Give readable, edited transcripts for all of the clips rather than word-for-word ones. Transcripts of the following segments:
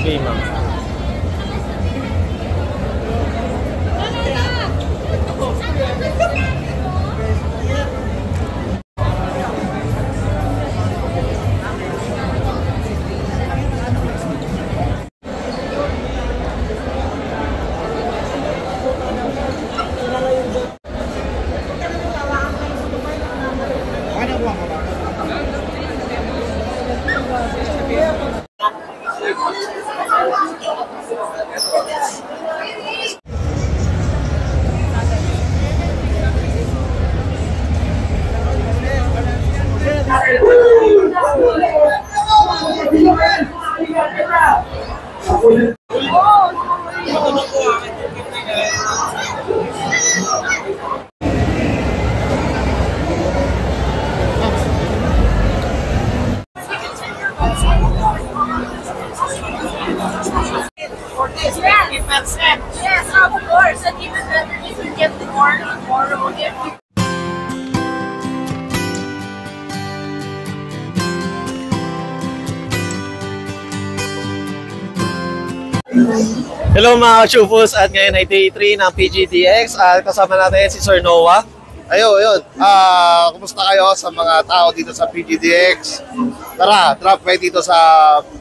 Okay, ma'am. Yes, of course. And even better if you get the more tomorrow. Hello mga ka-Chupos, at ngayon ay day 3 ng PGDX at kasama natin si Sir Noah. Ayun. Kumusta kayo sa mga tao dito sa PGDX? Tara, drop kayo dito sa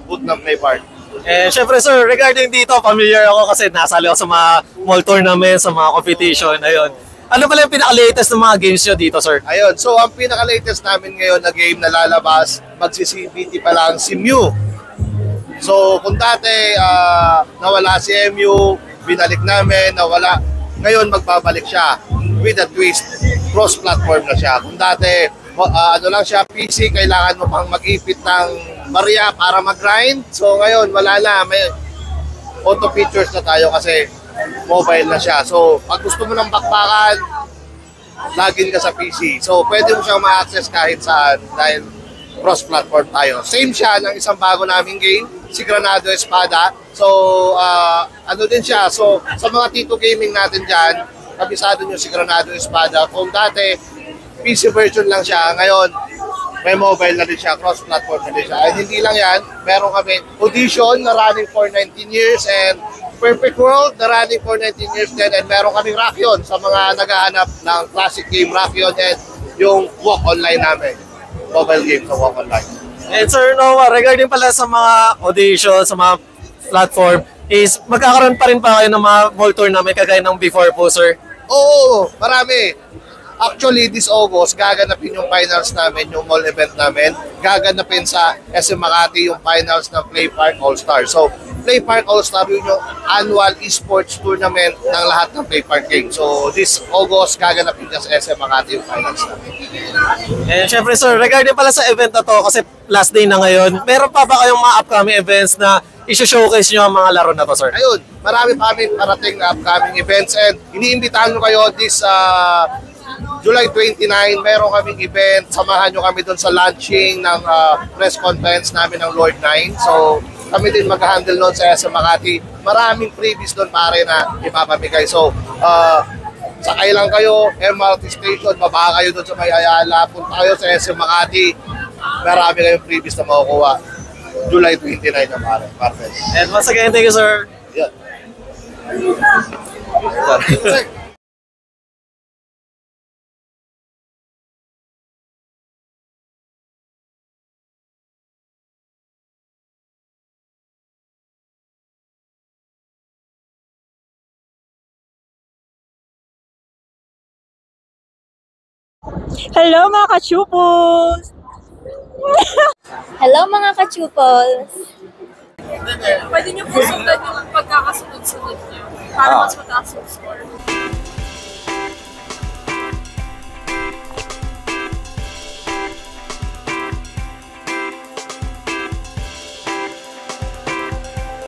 booth ng Play Park. And syempre sir, regarding dito, familiar ako kasi nasali ako sa mga mall tournament, sa mga competition. Ayun. Ano pala yung pinaka-latest ng mga games nyo dito, sir? Ayun, so ang pinaka-latest namin ngayon na game na lalabas, magsi-CBT pa lang si Mew. So kung dati nawala si MU, binalik namin, nawala. Ngayon magbabalik siya with a twist, cross-platform na siya. Kung dati ano lang siya, PC, kailangan mo pang mag-ipit ng Maria para mag-grind. So ngayon wala na, may auto features na tayo kasi mobile na siya. So pag gusto mo ng bakbakan, login ka sa PC. So pwede mo siyang ma-access kahit saan dahil cross-platform tayo. Same siya ng isang bago naming game, si Granado Espada. So, ano din siya. So, sa mga Tito Gaming natin dyan, kabisado nyo si Granado Espada. Kung dati, PC version lang siya, ngayon, may mobile na din siya, cross-platform na din siya. And hindi lang yan, meron kami Audition na running for 19 years and Perfect World na running for 19 years din. And meron kami Rakion sa mga naghahanap ng classic game Rakion and yung Walk Online namin. Mobile game sa Walk Online. And Sir Noah, regarding pala sa mga audition, sa mga platform, is magkakaroon pa rin pa kayo ng mga mall tournament kagaya ng before po, sir? Oo, marami. Actually, this August, gaganapin yung finals namin, yung mall event namin. Gaganapin sa SM Makati yung finals ng Play Park All-Star. So, Play Park All-Star yun yung annual esports tournament ng lahat ng Play Park games. So, this August, gaganapin niya sa SM Makati yung finals namin. And syempre sir, regarding pala sa event na to, kasi last day na ngayon, meron pa ba kayong mga upcoming events na i-showcase nyo ang mga laro na to, sir? Ayun, marami pa kami parating na upcoming events and iniimbitahan nyo kayo this July 29, meron kaming event. Samahan nyo kami doon sa launching ng press conference namin ng Lord 9. So, kami din mag-handle noon sa SM Makati. Maraming freebies doon pare na ipapamigay. So, sakay lang kayo, MRT station, baba kayo doon sa may Ayala, punta kayo sa SM Makati. Marami kayong freebies na makukuha. July 29 na pare. Perfect. And once again, thank you, sir. Yeah. Hello mga ka-Chupos! Hello mga ka-Chupos! Pwede niyo po sundan yung pagkakasunod-sunod niyo para mas mataas yung score.